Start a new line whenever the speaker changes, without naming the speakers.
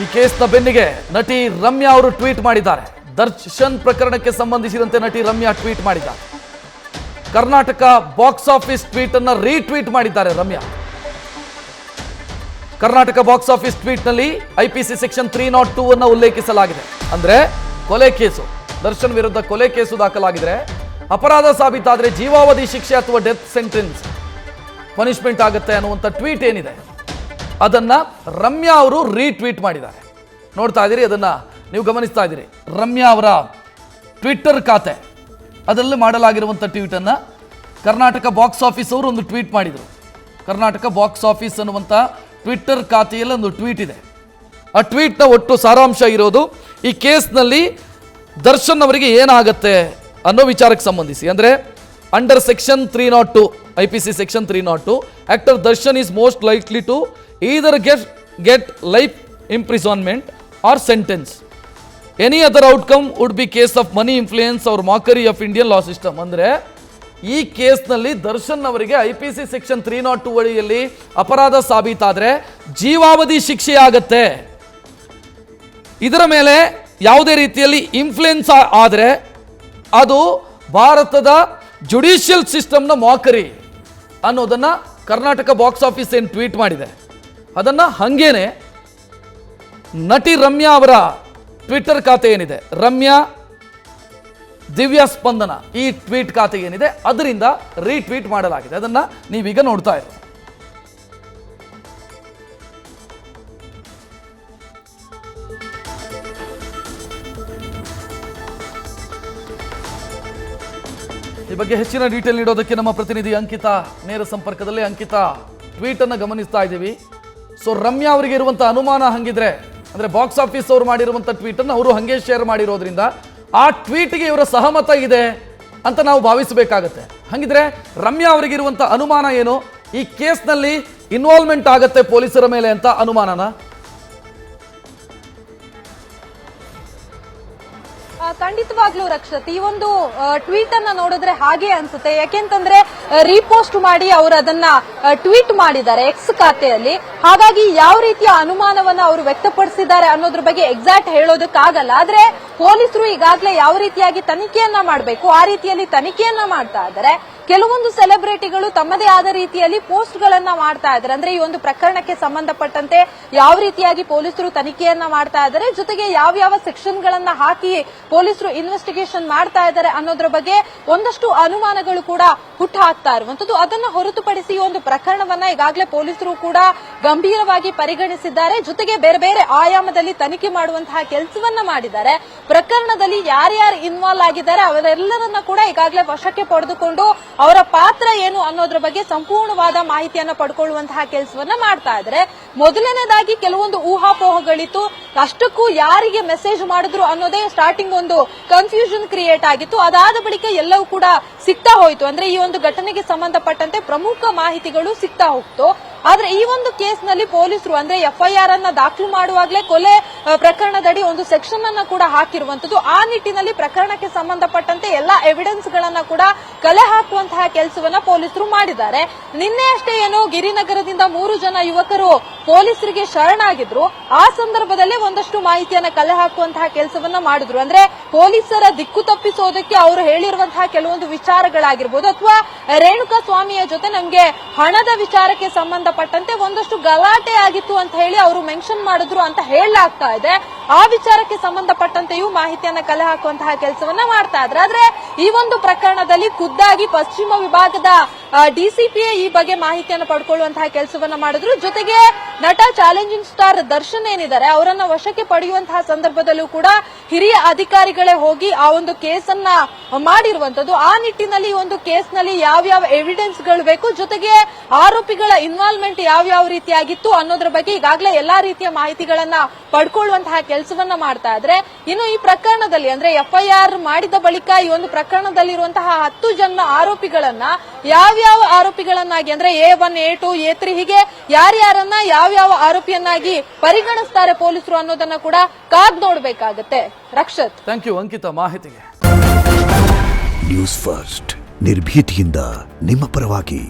ಈ ಕೇಸ್ನ ಬೆನ್ನಿಗೆ ನಟಿ ರಮ್ಯಾ ಅವರು ಟ್ವೀಟ್ ಮಾಡಿದ್ದಾರೆ. ದರ್ಶನ್ ಪ್ರಕರಣಕ್ಕೆ ಸಂಬಂಧಿಸಿದಂತೆ ನಟಿ ರಮ್ಯಾ ಟ್ವೀಟ್ ಮಾಡಿದ್ದಾರೆ. ಕರ್ನಾಟಕ ಬಾಕ್ಸ್ ಆಫೀಸ್ ಟ್ವೀಟ್ ಅನ್ನ ರೀಟ್ವೀಟ್ ಮಾಡಿದ್ದಾರೆ Ramya. Karnataka box office tweet ನಲ್ಲಿ ಐಪಿಸಿ ಸೆಕ್ಷನ್ 302 ಅನ್ನು ಉಲ್ಲೇಖಿಸಲಾಗಿದೆ. ಅಂದ್ರೆ ಕೊಲೆ ಕೇಸು, ದರ್ಶನ್ ವಿರುದ್ಧ ಕೊಲೆ ಕೇಸು ದಾಖಲಾಗಿದ್ರೆ ಅಪರಾಧ ಸಾಬೀತಾದ್ರೆ ಜೀವಾವಧಿ ಶಿಕ್ಷೆ ಅಥವಾ ಡೆತ್ ಸೆಂಟೆನ್ಸ್ ಪನಿಷ್ಮೆಂಟ್ ಆಗುತ್ತೆ ಅನ್ನುವಂಥ ಟ್ವೀಟ್ ಏನಿದೆ ಅದನ್ನ ರಮ್ಯಾ ಅವರು ರೀಟ್ವೀಟ್ ಮಾಡಿದ್ದಾರೆ. ನೋಡ್ತಾ ಇದ್ದೀರಿ, ಅದನ್ನ ನೀವು ಗಮನಿಸ್ತಾ ಇದ್ದೀರಿ. ರಮ್ಯಾ ಅವರ ಟ್ವಿಟ್ಟರ್ ಖಾತೆ ಅದರಲ್ಲಿ ಮಾಡಲಾಗಿರುವಂಥ ಟ್ವೀಟ್ ಅನ್ನ ಕರ್ನಾಟಕ ಬಾಕ್ಸ್ ಆಫೀಸ್ ಅವರು ಒಂದು ಟ್ವೀಟ್ ಮಾಡಿದರು. ಕರ್ನಾಟಕ ಬಾಕ್ಸ್ ಆಫೀಸ್ ಅನ್ನುವಂಥ ಟ್ವಿಟ್ಟರ್ ಖಾತೆಯಲ್ಲಿ ಒಂದು ಟ್ವೀಟ್ ಇದೆ. ಆ ಟ್ವೀಟ್ನ ಒಟ್ಟು ಸಾರಾಂಶ ಇರೋದು ಈ ಕೇಸ್ನಲ್ಲಿ ದರ್ಶನ್ ಅವರಿಗೆ ಏನಾಗತ್ತೆ ಅನ್ನೋ ವಿಚಾರಕ್ಕೆ ಸಂಬಂಧಿಸಿ. ಅಂದರೆ under section 302 IPC section 302 actor Darshan is most likely to either get life imprisonment or sentence. Any other outcome would be case of money influence or mockery of Indian law system. ಅಂದರೆ ಈ ಕೇಸ್ನಲ್ಲಿ ದರ್ಶನ್ ಅವರಿಗೆ IPC ಸೆಕ್ಷನ್ 302 ಅಡಿಯಲ್ಲಿ ಅಪರಾಧ ಸಾಬೀತಾದರೆ ಜೀವಾವಧಿ ಶಿಕ್ಷೆ ಆಗತ್ತೆ. ಇದರ ಮೇಲೆ ಯಾವುದೇ ರೀತಿಯಲ್ಲಿ ಇನ್ಫ್ಲುಯೆನ್ಸ್ ಆದರೆ ಅದು ಭಾರತದ ಜುಡಿಷಿಯಲ್ ಸಿಸ್ಟಮ್ನ ಮಾಕರಿ ಅನ್ನೋದನ್ನ ಕರ್ನಾಟಕ ಬಾಕ್ಸ್ ಆಫೀಸ್ ಏನು ಟ್ವೀಟ್ ಮಾಡಿದೆ ಅದನ್ನ ಹಂಗೇನೆ ನಟಿ ರಮ್ಯಾ ಅವರ ಟ್ವಿಟ್ಟರ್ ಖಾತೆ ಏನಿದೆ, ರಮ್ಯಾ ದಿವ್ಯಾ ಸ್ಪಂದನ, ಈ ಟ್ವೀಟ್ ಖಾತೆ ಏನಿದೆ ಅದರಿಂದ ರೀಟ್ವೀಟ್ ಮಾಡಲಾಗಿದೆ. ಅದನ್ನ ನೀವೀಗ ನೋಡ್ತಾ ಇರೋ ಈ ಬಗ್ಗೆ ಹೆಚ್ಚಿನ ಡೀಟೇಲ್ ನೀಡೋದಕ್ಕೆ ನಮ್ಮ ಪ್ರತಿನಿಧಿ ಅಂಕಿತಾ ನೇರ ಸಂಪರ್ಕದಲ್ಲಿ. ಅಂಕಿತಾ, ಟ್ವೀಟ್ ಅನ್ನು ಗಮನಿಸ್ತಾ ಇದ್ದೀವಿ. ಸೊ ರಮ್ಯಾ ಅವರಿಗೆ ಇರುವಂಥ ಅನುಮಾನ ಹಂಗಿದ್ರೆ, ಅಂದರೆ ಬಾಕ್ಸ್ ಆಫೀಸ್ ಅವರು ಮಾಡಿರುವಂಥ ಟ್ವೀಟನ್ನು ಅವರು ಹಂಗೆ ಶೇರ್ ಮಾಡಿರೋದ್ರಿಂದ ಆ ಟ್ವೀಟ್ಗೆ ಇವರ ಸಹಮತ ಇದೆ ಅಂತ ನಾವು ಭಾವಿಸಬೇಕಾಗತ್ತೆ. ಹಂಗಿದ್ರೆ ರಮ್ಯಾ ಅವರಿಗಿರುವಂಥ ಅನುಮಾನ ಏನು? ಈ ಕೇಸ್ನಲ್ಲಿ ಇನ್ವಾಲ್ವ್ಮೆಂಟ್ ಆಗತ್ತೆ ಪೊಲೀಸರ ಮೇಲೆ ಅಂತ ಅನುಮಾನನ?
ಖಂಡಿತವಾಗ್ಲೂ ರಕ್ಷತ್, ಈ ಒಂದು ಟ್ವೀಟ್ ಅನ್ನ ನೋಡಿದ್ರೆ ಹಾಗೆ ಅನ್ಸುತ್ತೆ. ಯಾಕೆಂತಂದ್ರೆ ರೀಪೋಸ್ಟ್ ಮಾಡಿ ಅವರು ಅದನ್ನ ಟ್ವೀಟ್ ಮಾಡಿದ್ದಾರೆ ಎಕ್ಸ್ ಖಾತೆಯಲ್ಲಿ. ಹಾಗಾಗಿ ಯಾವ ರೀತಿಯ ಅನುಮಾನವನ್ನ ಅವರು ವ್ಯಕ್ತಪಡಿಸಿದ್ದಾರೆ ಅನ್ನೋದ್ರ ಬಗ್ಗೆ ಎಕ್ಸಾಕ್ಟ್ ಹೇಳೋದಕ್ಕಾಗಲ್ಲ. ಆದ್ರೆ ಪೊಲೀಸರು ಈಗಾಗಲೇ ಯಾವ ರೀತಿಯಾಗಿ ತನಿಖೆಯನ್ನ ಮಾಡಬೇಕು ಆ ರೀತಿಯಲ್ಲಿ ತನಿಖೆಯನ್ನ ಮಾಡ್ತಾ ಇದ್ದಾರೆ. ಕೆಲವೊಂದು ಸೆಲೆಬ್ರಿಟಿಗಳು ತಮ್ಮದೇ ಆದ ರೀತಿಯಲ್ಲಿ ಪೋಸ್ಟ್ ಗಳನ್ನ ಮಾಡ್ತಾ ಇದ್ದಾರೆ. ಅಂದ್ರೆ ಈ ಒಂದು ಪ್ರಕರಣಕ್ಕೆ ಸಂಬಂಧಪಟ್ಟಂತೆ ಯಾವ ರೀತಿಯಾಗಿ ಪೊಲೀಸರು ತನಿಖೆಯನ್ನ ಮಾಡ್ತಾ ಇದ್ದಾರೆ, ಜೊತೆಗೆ ಯಾವ ಸೆಕ್ಷನ್ ಗಳನ್ನ ಹಾಕಿ ಪೊಲೀಸರು ಇನ್ವೆಸ್ಟಿಗೇಷನ್ ಮಾಡ್ತಾ ಇದ್ದಾರೆ ಅನ್ನೋದ್ರ ಬಗ್ಗೆ ಒಂದಷ್ಟು ಅನುಮಾನಗಳು ಕೂಡ ಹುಟ್ಟು ಹಾಕ್ತಾ ಇರುವಂತದ್ದು. ಅದನ್ನ ಹೊರತುಪಡಿಸಿ ಈ ಒಂದು ಪ್ರಕರಣವನ್ನ ಈಗಾಗಲೇ ಪೊಲೀಸರು ಕೂಡ ಗಂಭೀರವಾಗಿ ಪರಿಗಣಿಸಿದ್ದಾರೆ. ಜೊತೆಗೆ ಬೇರೆ ಬೇರೆ ಆಯಾಮದಲ್ಲಿ ತನಿಖೆ ಮಾಡುವಂತಹ ಕೆಲಸವನ್ನ ಮಾಡಿದ್ದಾರೆ. ಪ್ರಕರಣದಲ್ಲಿ ಯಾರ್ಯಾರು ಇನ್ವಾಲ್ವ್ ಆಗಿದ್ದಾರೆ ಅವರೆಲ್ಲರನ್ನ ಕೂಡ ಈಗಾಗಲೇ ವಶಕ್ಕೆ ಪಡೆದುಕೊಂಡು ಅವರ ಪಾತ್ರ ಏನು ಅನ್ನೋದ್ರ ಬಗ್ಗೆ ಸಂಪೂರ್ಣವಾದ ಮಾಹಿತಿಯನ್ನ ಪಡ್ಕೊಳ್ಳುವಂತಹ ಕೆಲಸವನ್ನ ಮಾಡ್ತಾ ಇದ್ದಾರೆ. ಮೊದಲನೇದಾಗಿ ಕೆಲವೊಂದು ಊಹಾಪೋಹಗಳಿತ್ತು. ಅಷ್ಟಕ್ಕೂ ಯಾರಿಗೆ ಮೆಸೇಜ್ ಮಾಡಿದ್ರು ಅನ್ನೋದೇ ಸ್ಟಾರ್ಟಿಂಗ್ ಒಂದು ಕನ್ಫ್ಯೂಷನ್ ಕ್ರಿಯೇಟ್ ಆಗಿತ್ತು. ಅದಾದ ಬಳಿಕ ಎಲ್ಲವೂ ಕೂಡ ಸಿಗ್ತಾ ಹೋಯ್ತು. ಅಂದ್ರೆ ಈ ಒಂದು ಘಟನೆಗೆ ಸಂಬಂಧಪಟ್ಟಂತೆ ಪ್ರಮುಖ ಮಾಹಿತಿಗಳು ಸಿಗ್ತಾ ಹೋಗ್ತು. ಆದ್ರೆ ಈ ಒಂದು ಕೇಸ್ನಲ್ಲಿ ಪೊಲೀಸರು ಅಂದ್ರೆ FIR ಅನ್ನ ದಾಖಲು ಮಾಡುವಾಗಲೇ ಕೊಲೆ ಪ್ರಕರಣದಡಿ ಒಂದು ಸೆಕ್ಷನ್ ಅನ್ನ ಕೂಡ ಹಾಕಿರುವಂತದ್ದು. ಆ ನಿಟ್ಟಿನಲ್ಲಿ ಪ್ರಕರಣಕ್ಕೆ ಸಂಬಂಧಪಟ್ಟಂತೆ ಎಲ್ಲಾ ಎವಿಡೆನ್ಸ್ ಗಳನ್ನ ಕೂಡ ಕಲೆ ಹಾಕುವಂತಹ ಕೆಲಸವನ್ನ ಪೊಲೀಸರು ಮಾಡಿದ್ದಾರೆ. ನಿನ್ನೆ ಅಷ್ಟೇ ಏನೋ ಗಿರಿನಗರದಿಂದ 3 ಜನ ಯುವಕರು ಪೊಲೀಸರಿಗೆ ಶರಣಾಗಿದ್ರು. ಆ ಸಂದರ್ಭದಲ್ಲಿ ಒಂದಷ್ಟು ಮಾಹಿತಿಯನ್ನ ಕಲೆ ಹಾಕುವಂತಹ ಕೆಲಸವನ್ನ ಮಾಡಿದ್ರು. ಅಂದ್ರೆ ಪೊಲೀಸರ ದಿಕ್ಕು ತಪ್ಪಿಸೋದಕ್ಕೆ ಅವರು ಹೇಳಿರುವಂತಹ ಕೆಲವೊಂದು ವಿಚಾರಗಳಾಗಿರ್ಬೋದು, ಅಥವಾ ರೇಣುಕಾ ಸ್ವಾಮಿಯ ಜೊತೆ ನಮ್ಗೆ ಹಣದ ವಿಚಾರಕ್ಕೆ ಸಂಬಂಧಪಟ್ಟಂತೆ ಒಂದಷ್ಟು ಗಲಾಟೆ ಆಗಿತ್ತು ಅಂತ ಹೇಳಿ ಅವರು ಮೆನ್ಷನ್ ಮಾಡಿದ್ರು ಅಂತ ಹೇಳಲಾಗ್ತಾ ಇದೆ. ಆ ವಿಚಾರಕ್ಕೆ ಸಂಬಂಧಪಟ್ಟಂತೆಯೂ ಮಾಹಿತಿಯನ್ನ ಕಲೆ ಹಾಕುವಂತಹ ಕೆಲಸವನ್ನ ಮಾಡ್ತಾ ಇದ್ರೆ. ಆದ್ರೆ ಈ ಒಂದು ಪ್ರಕರಣದಲ್ಲಿ ಖುದ್ದಾಗಿ ಪಶ್ಚಿಮ ವಿಭಾಗದ DCPA ಈ ಬಗ್ಗೆ ಮಾಹಿತಿಯನ್ನು ಪಡ್ಕೊಳ್ಳುವಂತಹ ಕೆಲಸವನ್ನ ಮಾಡಿದ್ರು. ಜೊತೆಗೆ ನಟ ಚಾಲೆಂಜಿಂಗ್ ಸ್ಟಾರ್ ದರ್ಶನ್ ಏನಿದ್ದಾರೆ ಅವರನ್ನ ವಶಕ್ಕೆ ಪಡೆಯುವಂತಹ ಸಂದರ್ಭದಲ್ಲೂ ಕೂಡ ಹಿರಿಯ ಅಧಿಕಾರಿಗಳೇ ಹೋಗಿ ಆ ಒಂದು ಕೇಸನ್ನ ಮಾಡಿರುವಂತದ್ದು. ಆ ನಿಟ್ಟಿನಲ್ಲಿ ಈ ಒಂದು ಕೇಸ್ನಲ್ಲಿ ಯಾವ್ಯಾವ ಎವಿಡೆನ್ಸ್ ಗಳು ಬೇಕು, ಜೊತೆಗೆ ಆರೋಪಿಗಳ ಇನ್ವಾಲ್ವ್ಮೆಂಟ್ ಯಾವ್ಯಾವ ರೀತಿಯಾಗಿತ್ತು ಅನ್ನೋದ್ರ ಬಗ್ಗೆ ಈಗಾಗಲೇ ಎಲ್ಲಾ ರೀತಿಯ ಮಾಹಿತಿಗಳನ್ನ ಪಡ್ಕೊಳ್ಳುವಂತಹ ಕೆಲಸವನ್ನ ಮಾಡ್ತಾ ಇದ್ರೆ. ಇನ್ನು ಈ ಪ್ರಕರಣದಲ್ಲಿ ಅಂದ್ರೆ FIR ಮಾಡಿದ ಬಳಿಕ ಈ ಒಂದು ಪ್ರಕರಣದಲ್ಲಿರುವಂತಹ 10 ಜನ ಆರೋಪಿಗಳನ್ನ ಯಾವ್ಯಾವ ಆರೋಪಿಗಳನ್ನಾಗಿ ಅಂದ್ರೆ A1, A2, A3 ಹೀಗೆ ಯಾರ್ಯಾರನ್ನ ಯಾವ್ಯಾವ ಆರೋಪಿಯನ್ನಾಗಿ ಪರಿಗಣಿಸ್ತಾರೆ ಪೊಲೀಸರು ಅನ್ನೋದನ್ನ ಕೂಡ ಕಾದ್ ನೋಡ್ಬೇಕಾಗತ್ತೆ. ರಕ್ಷತ್,
ಥ್ಯಾಂಕ್ ಯು ಅಂಕಿತಾ ಮಾಹಿತಿಗೆ.
ನ್ಯೂಸ್ ಫಸ್ಟ್ ನಿರ್ಭೀತಿಯಿಂದ ನಿಮ್ಮ ಪರವಾಗಿ.